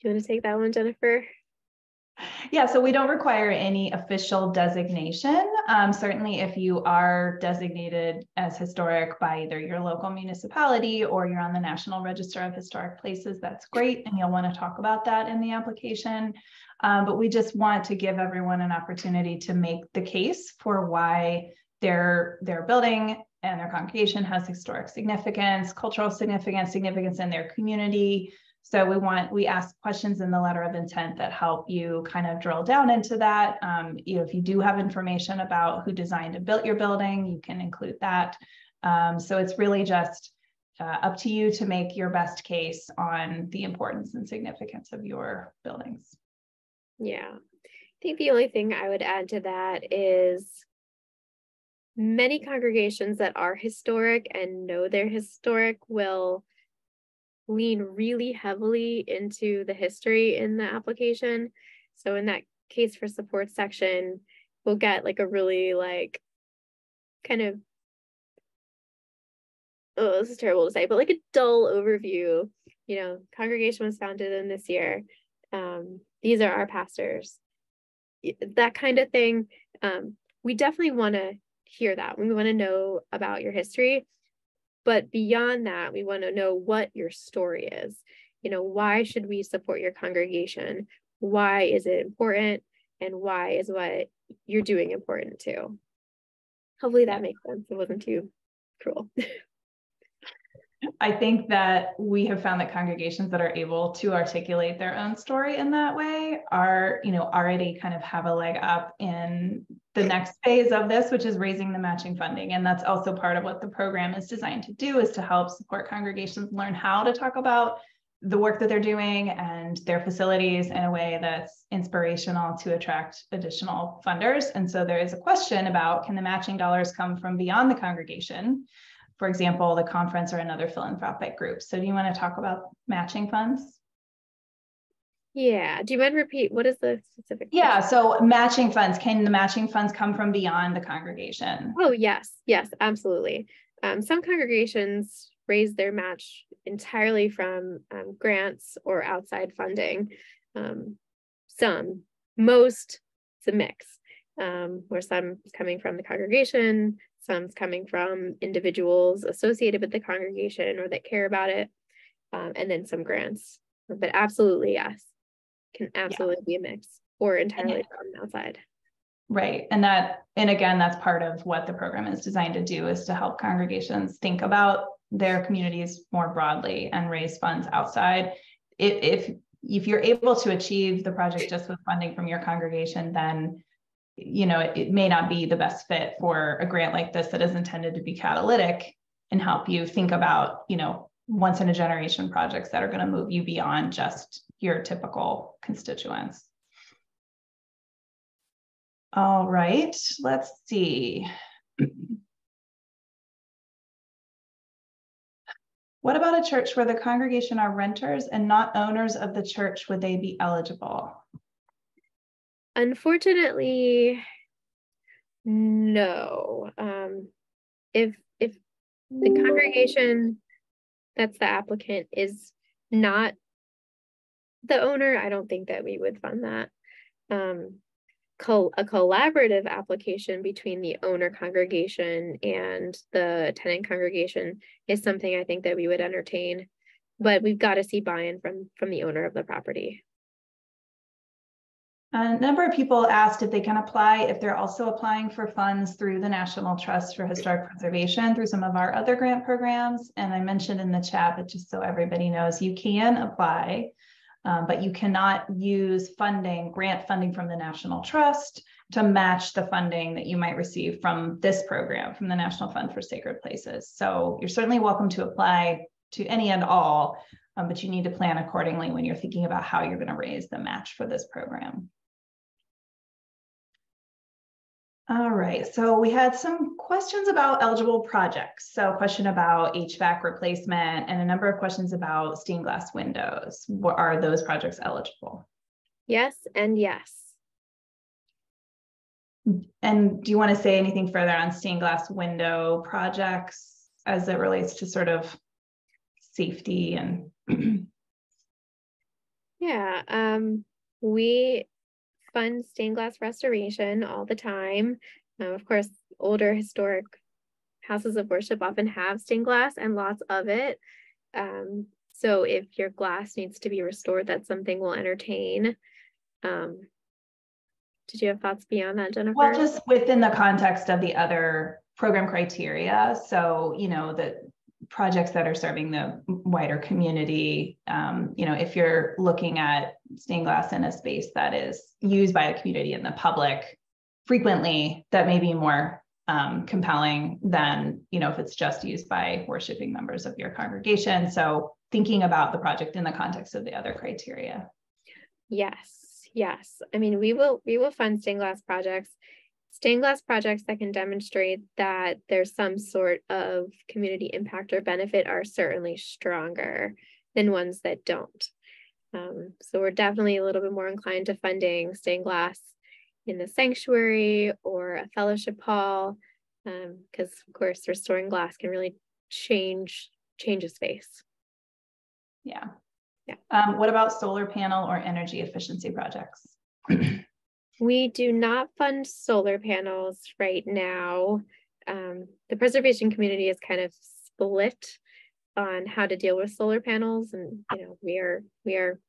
Do you want to take that one, Jennifer? Yeah, so we don't require any official designation. Certainly if you are designated as historic by either your local municipality or you're on the National Register of Historic Places, that's great. And you'll want to talk about that in the application. But we just want to give everyone an opportunity to make the case for why their building and their congregation has historic significance, cultural significance in their community. So we ask questions in the letter of intent that help you kind of drill down into that. If you do have information about who designed and built your building, you can include that. So it's really just up to you to make your best case on the importance and significance of your buildings. Yeah, I think the only thing I would add to that is many congregations that are historic and know they're historic will lean really heavily into the history in the application. So in that case for support section, we'll get like a really kind of, oh, this is terrible to say, but like a dull overview. Congregation was founded in this year. These are our pastors. That kind of thing. We definitely want to hear that. We want to know about your history. But beyond that, we want to know what your story is. Why should we support your congregation? Why is it important? And why is what you're doing important too? Hopefully that makes sense. It wasn't too cruel. I think that we have found that congregations that are able to articulate their own story in that way are, already kind of have a leg up in the next phase of this, which is raising the matching funding. And that's also part of what the program is designed to do, is to help support congregations learn how to talk about the work that they're doing and their facilities in a way that's inspirational to attract additional funders. And so there is a question about, can the matching dollars come from beyond the congregation? For example, the conference or another philanthropic group. So do you want to talk about matching funds? Yeah, do you mind repeat, what is the specific? Yeah, so matching funds, can the matching funds come from beyond the congregation? Oh, yes, absolutely. Some congregations raise their match entirely from grants or outside funding. Most, it's a mix, where some is coming from the congregation, some's coming from individuals associated with the congregation or that care about it, and then some grants. But absolutely, yes, can absolutely be a mix or entirely from outside. Right, and again, that's part of what the program is designed to do, is to help congregations think about their communities more broadly and raise funds outside. If you're able to achieve the project just with funding from your congregation, then it may not be the best fit for a grant like this that is intended to be catalytic and help you think about, once in a generation projects that are going to move you beyond just your typical constituents. All right, let's see. What about a church where the congregation are renters and not owners of the church? Would they be eligible? Unfortunately, no. If the congregation that's the applicant is not the owner, I don't think that we would fund that. a collaborative application between the owner congregation and the tenant congregation is something I think that we would entertain, but we've got to see buy-in from the owner of the property. A number of people asked if they can apply, if they're also applying for funds through the National Trust for Historic Preservation through some of our other grant programs. And I mentioned in the chat, but just so everybody knows, you can apply, but you cannot use grant funding from the National Trust to match the funding that you might receive from this program, from the National Fund for Sacred Places. So you're certainly welcome to apply to any and all, but you need to plan accordingly when you're thinking about how you're going to raise the match for this program. All right, so we had some questions about eligible projects. So a question about HVAC replacement and a number of questions about stained glass windows. What are those projects eligible? Yes and yes. And do you want to say anything further on stained glass window projects as it relates to sort of safety and? Yeah, we fund stained glass restoration all the time. Of course, older historic houses of worship often have stained glass and lots of it. So if your glass needs to be restored, that's something we'll entertain. Did you have thoughts beyond that, Jennifer? Well, just within the context of the other program criteria. So, you know, the projects that are serving the wider community, you know, if you're looking at stained glass in a space that is used by the community and the public frequently, that may be more compelling than, you know, if it's just used by worshiping members of your congregation. So thinking about the project in the context of the other criteria. Yes. I mean, we will fund stained glass projects that can demonstrate that there's some sort of community impact or benefit are certainly stronger than ones that don't. So we're definitely a little bit more inclined to funding stained glass in the sanctuary or a fellowship hall, because of course restoring glass can really change a space. Yeah. What about solar panel or energy efficiency projects? We do not fund solar panels right now. The preservation community is kind of split on how to deal with solar panels, and you know, we are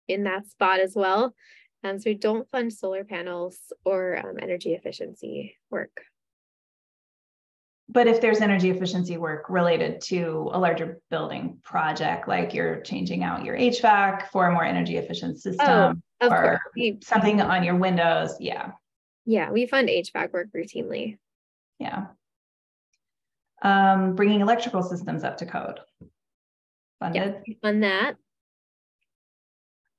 in that spot as well. So we don't fund solar panels or energy efficiency work. But if there's energy efficiency work related to a larger building project, like you're changing out your HVAC for a more energy efficient system, or something on your windows, yeah. Yeah, we fund HVAC work routinely. Yeah. Bringing electrical systems up to code. Funded? Yeah, we fund that.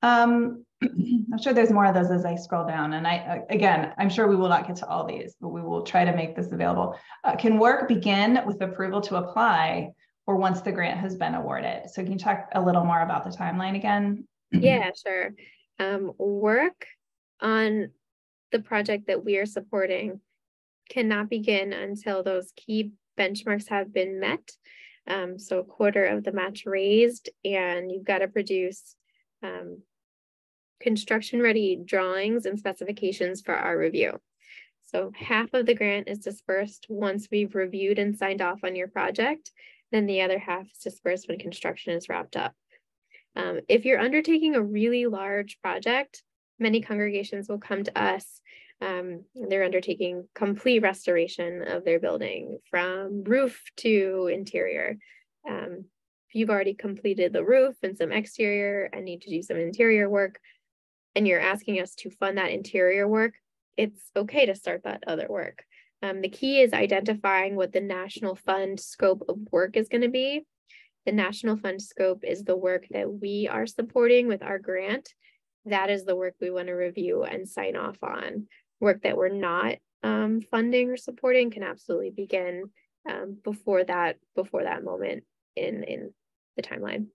I'm sure there's more of those as I scroll down, and I'm sure we will not get to all these, but we will try to make this available. Can work begin with approval to apply or once the grant has been awarded? So can you talk a little more about the timeline again? Yeah, sure. Work on the project that we are supporting cannot begin until those key benchmarks have been met. So a quarter of the match raised, and you've got to produce construction ready drawings and specifications for our review. So half of the grant is dispersed once we've reviewed and signed off on your project. Then the other half is dispersed when construction is wrapped up. If you're undertaking a really large project, many congregations will come to us. They're undertaking complete restoration of their building from roof to interior. If you've already completed the roof and some exterior and need to do some interior work, and you're asking us to fund that interior work, it's okay to start that other work. The key is identifying what the National Fund scope of work is going to be. The National Fund scope is the work that we are supporting with our grant. That is the work we want to review and sign off on. Work that we're not funding or supporting can absolutely begin before that moment in the timeline.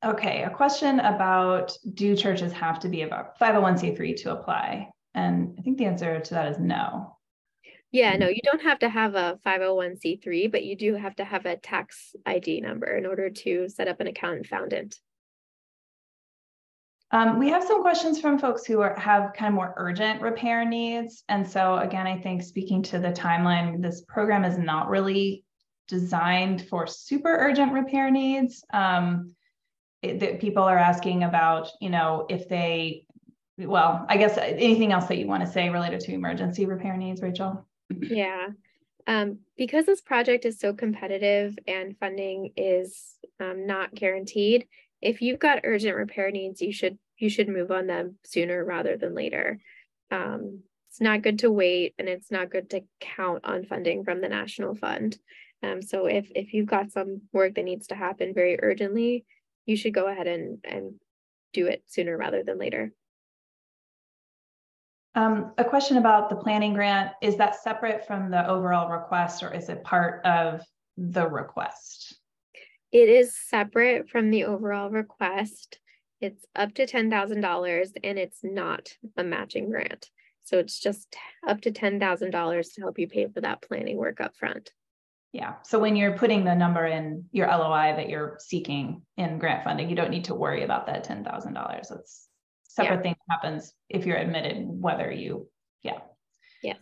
Okay, a question about, do churches have to be about 501c3 to apply? And I think the answer to that is no. Yeah, no, you don't have to have a 501c3, but you do have to have a tax ID number in order to set up an account and found it. We have some questions from folks who have kind of more urgent repair needs. And so again, I think speaking to the timeline, this program is not really designed for super urgent repair needs. That people are asking about, you know, if they, well, I guess anything else that you want to say related to emergency repair needs, Rachel? Yeah. Because this project is so competitive and funding is not guaranteed, if you've got urgent repair needs, you should move on them sooner rather than later. It's not good to wait, and it's not good to count on funding from the National Fund. So if you've got some work that needs to happen very urgently, you should go ahead and do it sooner rather than later. A question about the planning grant, is that separate from the overall request, or is it part of the request? It is separate from the overall request. It's up to $10,000 and it's not a matching grant. So it's just up to $10,000 to help you pay for that planning work up front. Yeah, so when you're putting the number in your LOI that you're seeking in grant funding, you don't need to worry about that $10,000. That's separate thing that happens if you're admitted, whether you, Yes.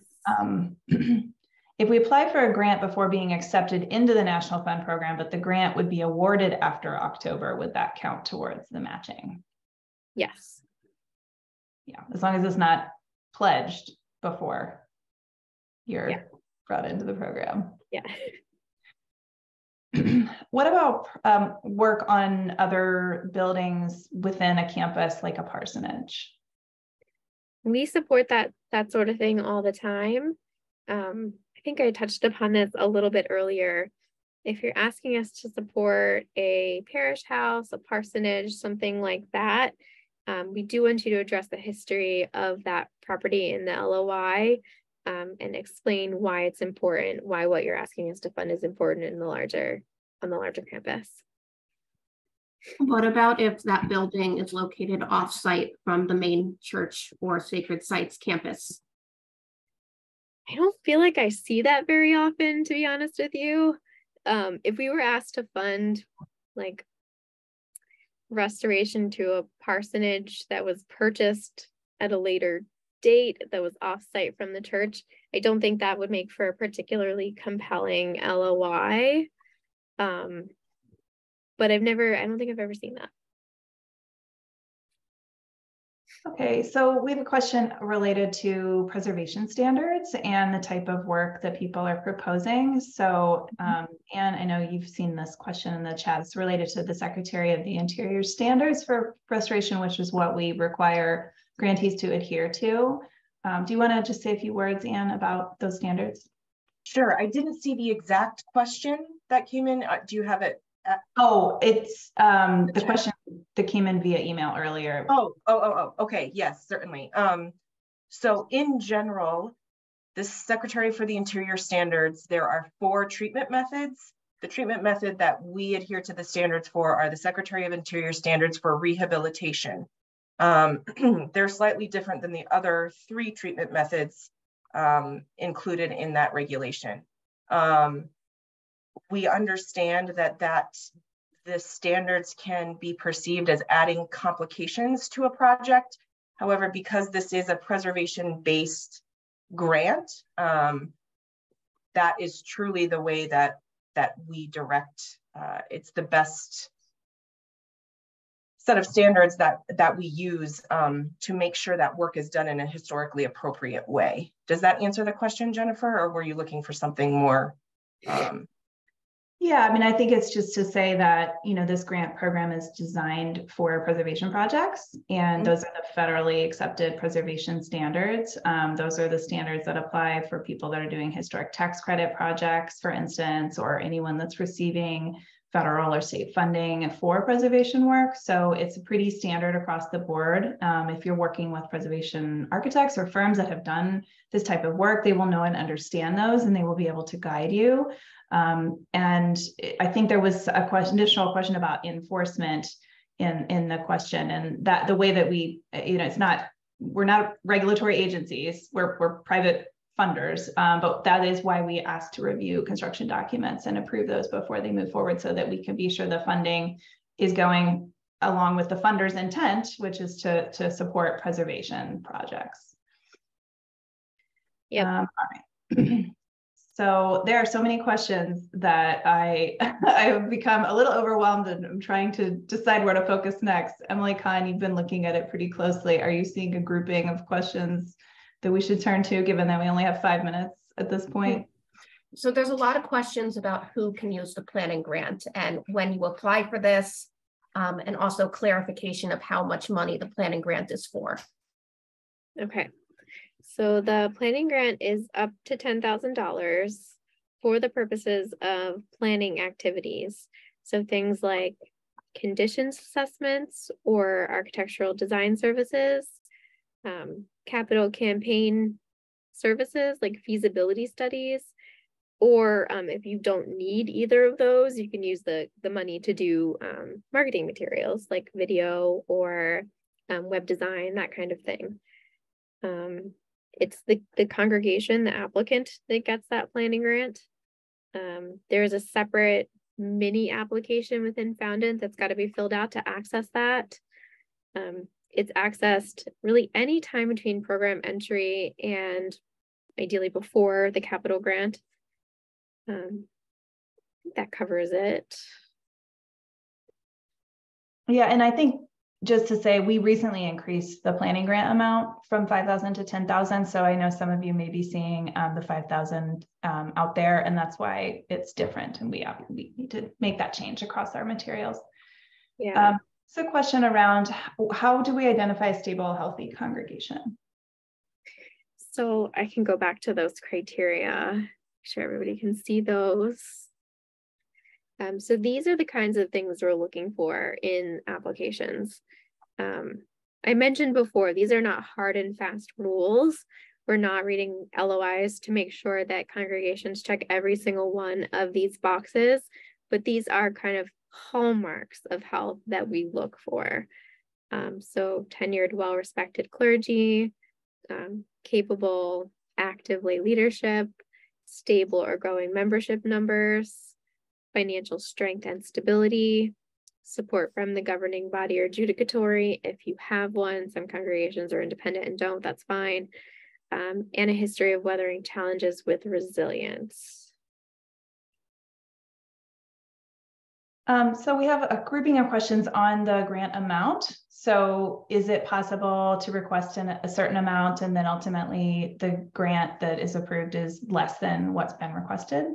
If we apply for a grant before being accepted into the National Fund program, but the grant would be awarded after October, would that count towards the matching? Yes. Yeah, as long as it's not pledged before you're brought into the program. Yeah. What about work on other buildings within a campus, like a parsonage? We support that sort of thing all the time. I think I touched upon this a little bit earlier. If you're asking us to support a parish house, a parsonage, something like that, we do want you to address the history of that property in the LOI and explain why it's important, why what you're asking us to fund is important on the larger campus. What about if that building is located off-site from the main church or Sacred Sites campus? I don't feel like I see that very often, to be honest with you. If we were asked to fund like restoration to a parsonage that was purchased at a later date that was off-site from the church, I don't think that would make for a particularly compelling LOI. But I don't think I've ever seen that. Okay, so we have a question related to preservation standards and the type of work that people are proposing. So, Anne, I know you've seen this question in the chat. It's related to the Secretary of the Interior standards for restoration, which is what we require grantees to adhere to. Do you want to just say a few words, Anne, about those standards? Sure, I didn't see the exact question that came in. Do you have it? It's the question that came in via email earlier. Okay, yes, certainly. So in general, the Secretary for the Interior standards, there are 4 treatment methods. The treatment method that we adhere to the standards for are the Secretary of Interior standards for rehabilitation. They're slightly different than the other 3 treatment methods included in that regulation. We understand that the standards can be perceived as adding complications to a project. However, because this is a preservation-based grant, that is truly the way that we direct. It's the best set of standards that we use to make sure that work is done in a historically appropriate way. Does that answer the question, Jennifer, or were you looking for something more? Yeah, I mean, I think it's just to say that, you know, this grant program is designed for preservation projects, and those are the federally accepted preservation standards. Those are the standards that apply for people that are doing historic tax credit projects, for instance, or anyone that's receiving federal or state funding for preservation work. So it's pretty standard across the board. If you're working with preservation architects or firms that have done this type of work, they will know and understand those, and they will be able to guide you. And I think there was a additional question about enforcement in the question, and that the way that we, you know, we're not regulatory agencies, we're private funders, but that is why we ask to review construction documents and approve those before they move forward, so that we can be sure the funding is going along with the funder's intent, which is to support preservation projects. Yeah. All right. So there are so many questions that I have become a little overwhelmed, and I'm trying to decide where to focus next. Emily Kahn, you've been looking at it pretty closely. Are you seeing a grouping of questions that we should turn to, given that we only have 5 minutes at this point? So there's a lot of questions about who can use the planning grant and when you apply for this, and also clarification of how much money the planning grant is for. Okay. So the planning grant is up to $10,000 for the purposes of planning activities. So things like conditions assessments or architectural design services, capital campaign services like feasibility studies, or if you don't need either of those, you can use the money to do marketing materials like video or web design, that kind of thing. It's the congregation, the applicant, that gets that planning grant. There is a separate mini application within Foundant that's got to be filled out to access that. It's accessed really any time between program entry and ideally before the capital grant. That covers it. Yeah, and I think just to say, we recently increased the planning grant amount from 5,000 to 10,000. So I know some of you may be seeing the 5,000 out there, and that's why it's different. And we need to make that change across our materials. Yeah. So a question around how do we identify a stable, healthy congregation? So I can go back to those criteria, make sure everybody can see those. So these are the kinds of things we're looking for in applications. I mentioned before, these are not hard and fast rules. We're not reading LOIs to make sure that congregations check every single one of these boxes, but these are kind of hallmarks of health that we look for. So tenured, well-respected clergy, capable, active lay leadership, stable or growing membership numbers, financial strength and stability, support from the governing body or judicatory if you have one. Some congregations are independent and don't, that's fine. And a history of weathering challenges with resilience. So we have a grouping of questions on the grant amount. So is it possible to request a certain amount and then ultimately the grant that is approved is less than what's been requested?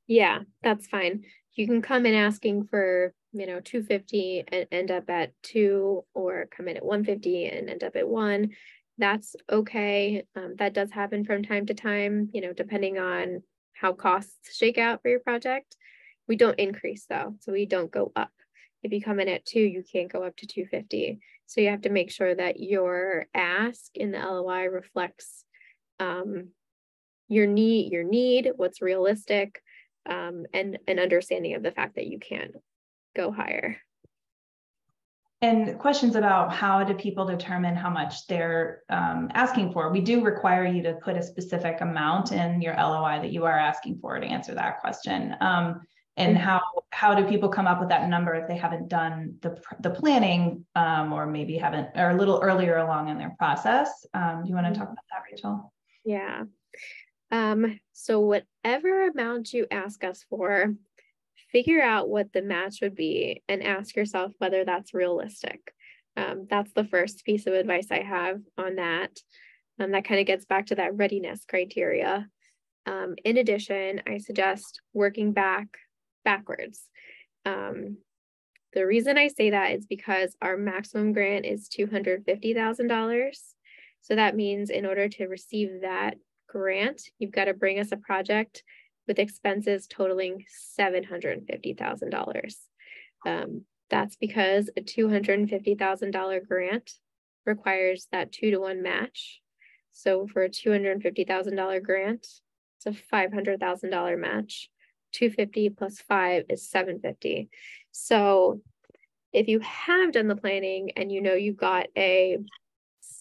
Yeah, that's fine. You can come in asking for, $250 and end up at $2, or come in at $150 and end up at $1. That's okay. That does happen from time to time, depending on how costs shake out for your project. We don't increase though, so we don't go up. If you come in at $2, you can't go up to $250. So you have to make sure that your ask in the LOI reflects your need, what's realistic, and an understanding of the fact that you can't go higher. And questions about how do people determine how much they're asking for? We do require you to put a specific amount in your LOI that you are asking for to answer that question. And how do people come up with that number if they haven't done the planning or maybe haven't, or a little earlier along in their process? Do you want to talk about that, Rachel? Yeah. So whatever amount you ask us for, figure out what the match would be and ask yourself whether that's realistic. That's the first piece of advice I have on that. That kind of gets back to that readiness criteria. In addition, I suggest working backwards. The reason I say that is because our maximum grant is $250,000. So that means in order to receive that grant, you've got to bring us a project with expenses totaling $750,000. That's because a $250,000 grant requires that 2-to-1 match. So for a $250,000 grant, it's a $500,000 match. 250 plus 5 is 750. So if you have done the planning and you've got a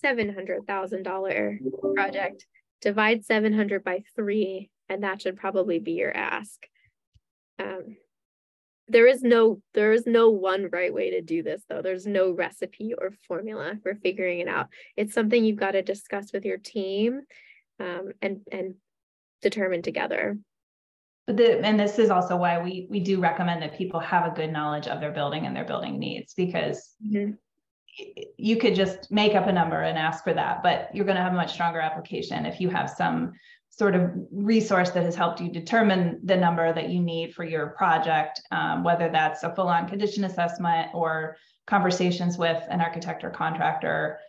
$700,000 project, divide 700 by 3, and that should probably be your ask. there is no one right way to do this though. There's no recipe or formula for figuring it out. It's something you've got to discuss with your team and determine together. And this is also why we do recommend that people have a good knowledge of their building and their building needs, because you could just make up a number and ask for that, but you're going to have a much stronger application if you have some sort of resource that has helped you determine the number that you need for your project, whether that's a full-on condition assessment or conversations with an architect or contractor.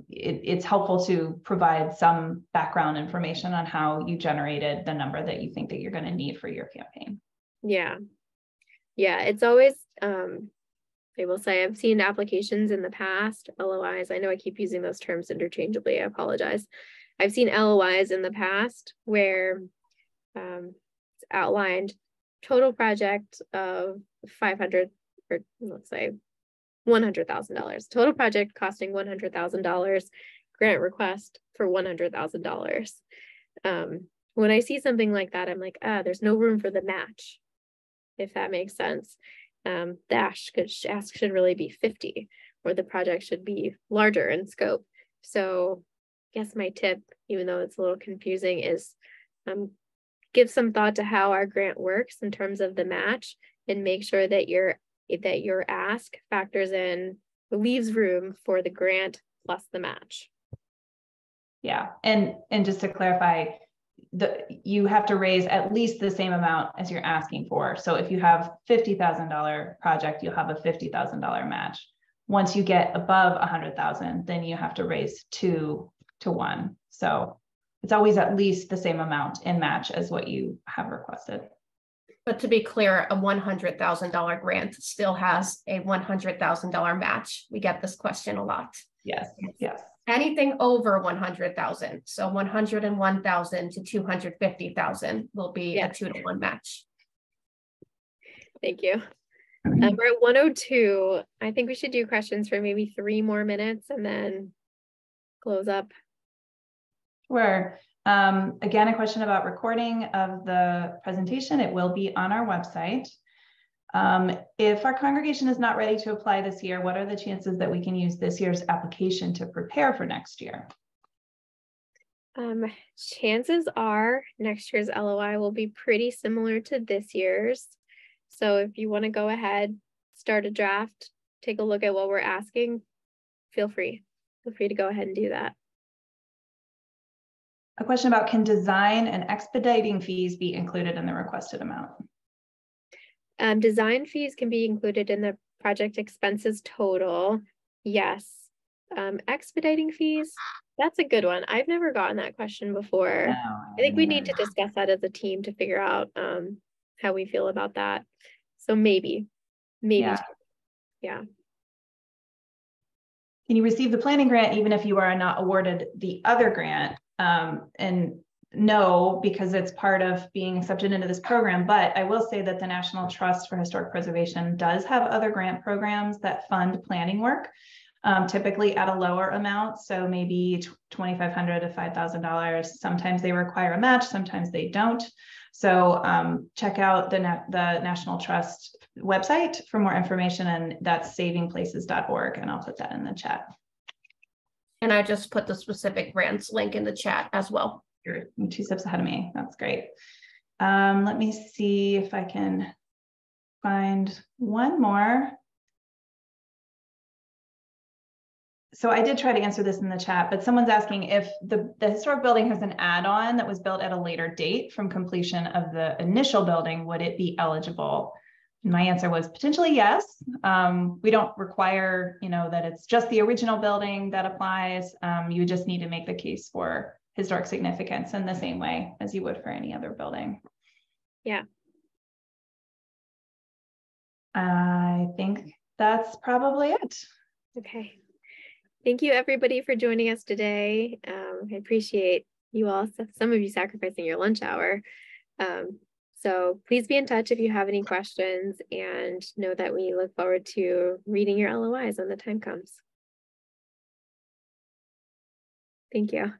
It's helpful to provide some background information on how you generated the number that you think that you're going to need for your campaign. Yeah, it's always, I will say I've seen applications in the past, LOIs. I know I keep using those terms interchangeably. I apologize. I've seen LOIs in the past where it's outlined total project of 500, or let's say $100,000. Total project costing $100,000. Grant request for $100,000. When I see something like that, I'm like, there's no room for the match, if that makes sense. The ask should really be 50, or the project should be larger in scope. So I guess my tip, even though it's a little confusing, is give some thought to how our grant works in terms of the match, and make sure that your ask factors in, leaves room for the grant plus the match. Yeah, and just to clarify, you have to raise at least the same amount as you're asking for. So if you have $50,000 project, you'll have a $50,000 match. Once you get above 100,000, then you have to raise 2 to 1. So it's always at least the same amount in match as what you have requested. But to be clear, a $100,000 grant still has a $100,000 match. We get this question a lot. Yes. Anything over 100,000, so 101,000 to 250,000 will be a 2-to-1 match. Thank you. We're at 102. I think we should do questions for maybe 3 more minutes and then close up. Sure. Again, a question about recording of the presentation. It will be on our website. If our congregation is not ready to apply this year, what are the chances that we can use this year's application to prepare for next year? Chances are next year's LOI will be pretty similar to this year's. So if you want to go ahead, start a draft, take a look at what we're asking, feel free to go ahead and do that. A question about, can design and expediting fees be included in the requested amount? Design fees can be included in the project expenses total. Yes. Expediting fees, that's a good one. I've never gotten that question before. No, I think we need to discuss that as a team to figure out how we feel about that. So maybe. Yeah. Can you receive the planning grant even if you are not awarded the other grant? And no, because it's part of being accepted into this program. But I will say that the National Trust for Historic Preservation does have other grant programs that fund planning work, typically at a lower amount. So maybe $2,500 to $5,000. Sometimes they require a match, sometimes they don't. So check out the National Trust website for more information, and that's savingplaces.org, and I'll put that in the chat. And I just put the specific grants link in the chat as well. You're 2 steps ahead of me. That's great. Let me see if I can find one more. So I did try to answer this in the chat, but someone's asking if the historic building has an add-on that was built at a later date from completion of the initial building, would it be eligible? And my answer was potentially yes. We don't require, that it's just the original building that applies. You just need to make the case for historic significance in the same way as you would for any other building. Yeah. I think that's probably it. Okay. Thank you everybody for joining us today. I appreciate you all, some of you sacrificing your lunch hour. So please be in touch if you have any questions, and know that we look forward to reading your LOIs when the time comes. Thank you.